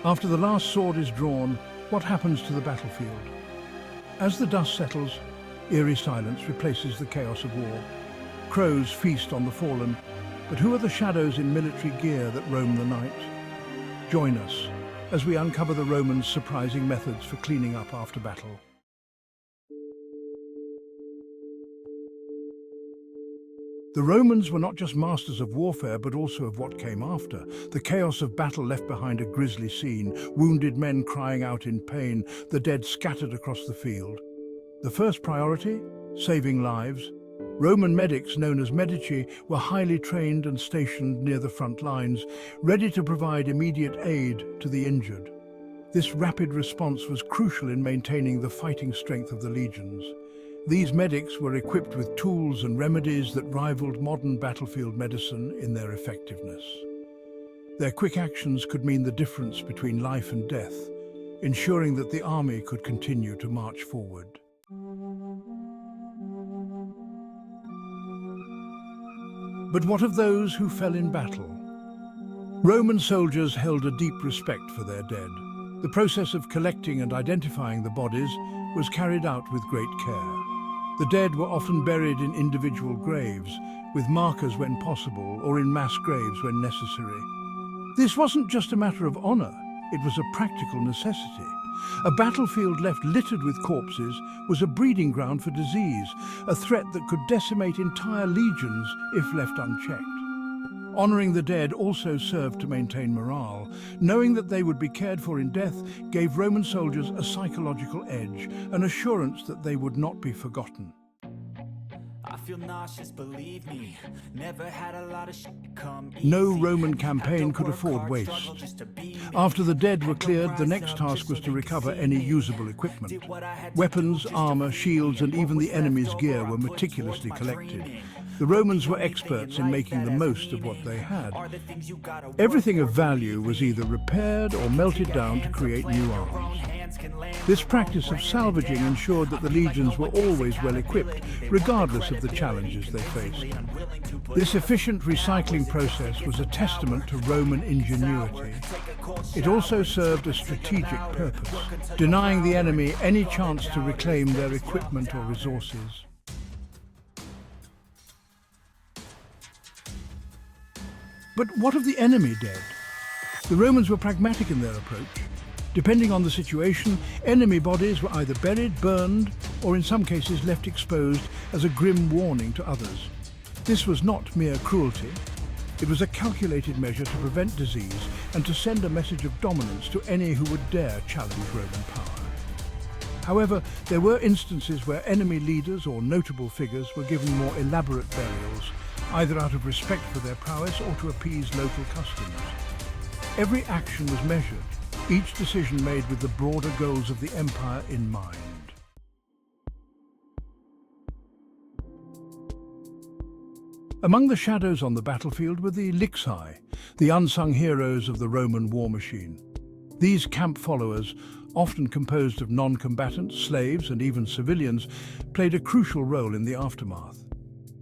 After the last sword is drawn, what happens to the battlefield? As the dust settles, eerie silence replaces the chaos of war. Crows feast on the fallen, but who are the shadows in military gear that roam the night? Join us as we uncover the Romans' surprising methods for cleaning up after battle. The Romans were not just masters of warfare, but also of what came after. The chaos of battle left behind a grisly scene, wounded men crying out in pain, the dead scattered across the field. The first priority? Saving lives. Roman medics, known as medici, were highly trained and stationed near the front lines, ready to provide immediate aid to the injured. This rapid response was crucial in maintaining the fighting strength of the legions. These medics were equipped with tools and remedies that rivaled modern battlefield medicine in their effectiveness. Their quick actions could mean the difference between life and death, ensuring that the army could continue to march forward. But what of those who fell in battle? Roman soldiers held a deep respect for their dead. The process of collecting and identifying the bodies was carried out with great care. The dead were often buried in individual graves, with markers when possible or in mass graves when necessary. This wasn't just a matter of honor, it was a practical necessity. A battlefield left littered with corpses was a breeding ground for disease, a threat that could decimate entire legions if left unchecked. Honoring the dead also served to maintain morale. Knowing that they would be cared for in death gave Roman soldiers a psychological edge, an assurance that they would not be forgotten. I feel nauseous, believe me. Never had a lot of shit come easy. No Roman campaign could afford waste. After the dead were cleared, the next task was to recover any usable equipment. Weapons, armor, shields, and even the enemy's gear were meticulously collected. The Romans were experts in making the most of what they had. Everything of value was either repaired or melted down to create new arms. This practice of salvaging ensured that the legions were always well equipped, regardless of the challenges they faced. This efficient recycling process was a testament to Roman ingenuity. It also served a strategic purpose, denying the enemy any chance to reclaim their equipment or resources. But what of the enemy dead? The Romans were pragmatic in their approach. Depending on the situation, enemy bodies were either buried, burned, or in some cases left exposed as a grim warning to others. This was not mere cruelty. It was a calculated measure to prevent disease and to send a message of dominance to any who would dare challenge Roman power. However, there were instances where enemy leaders or notable figures were given more elaborate burials, either out of respect for their prowess or to appease local customs. Every action was measured, each decision made with the broader goals of the empire in mind. Among the shadows on the battlefield were the Lixae, the unsung heroes of the Roman war machine. These camp followers, often composed of non-combatants, slaves, and even civilians, played a crucial role in the aftermath.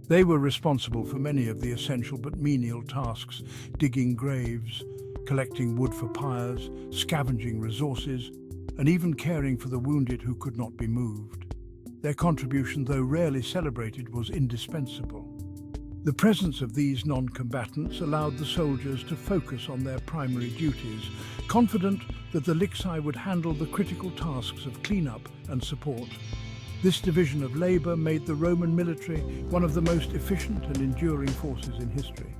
They were responsible for many of the essential but menial tasks, digging graves, collecting wood for pyres, scavenging resources, and even caring for the wounded who could not be moved. Their contribution, though rarely celebrated, was indispensable. The presence of these non-combatants allowed the soldiers to focus on their primary duties, confident that the Lixae would handle the critical tasks of cleanup and support. This division of labour made the Roman military one of the most efficient and enduring forces in history.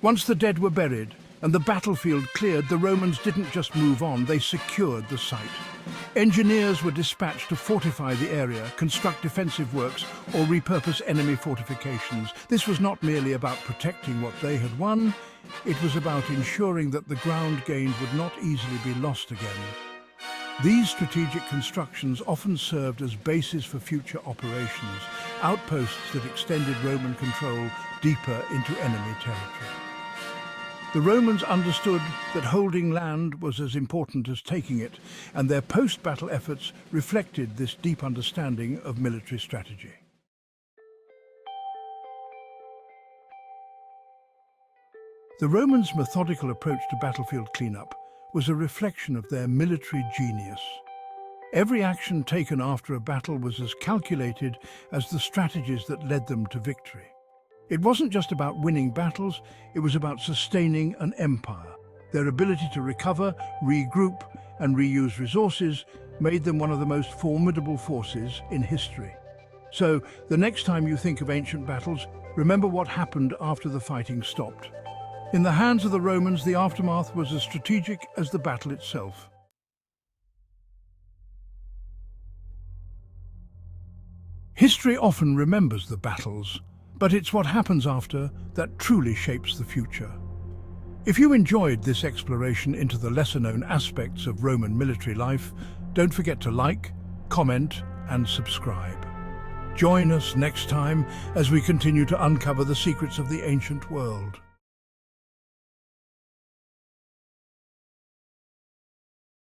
Once the dead were buried and the battlefield cleared, the Romans didn't just move on, they secured the site. Engineers were dispatched to fortify the area, construct defensive works, or repurpose enemy fortifications. This was not merely about protecting what they had won, it was about ensuring that the ground gained would not easily be lost again. These strategic constructions often served as bases for future operations, outposts that extended Roman control deeper into enemy territory. The Romans understood that holding land was as important as taking it, and their post-battle efforts reflected this deep understanding of military strategy. The Romans' methodical approach to battlefield cleanup was a reflection of their military genius. Every action taken after a battle was as calculated as the strategies that led them to victory. It wasn't just about winning battles, it was about sustaining an empire. Their ability to recover, regroup, and reuse resources made them one of the most formidable forces in history. So, the next time you think of ancient battles, remember what happened after the fighting stopped. In the hands of the Romans, the aftermath was as strategic as the battle itself. History often remembers the battles, but it's what happens after that truly shapes the future. If you enjoyed this exploration into the lesser-known aspects of Roman military life, don't forget to like, comment, and subscribe. Join us next time as we continue to uncover the secrets of the ancient world.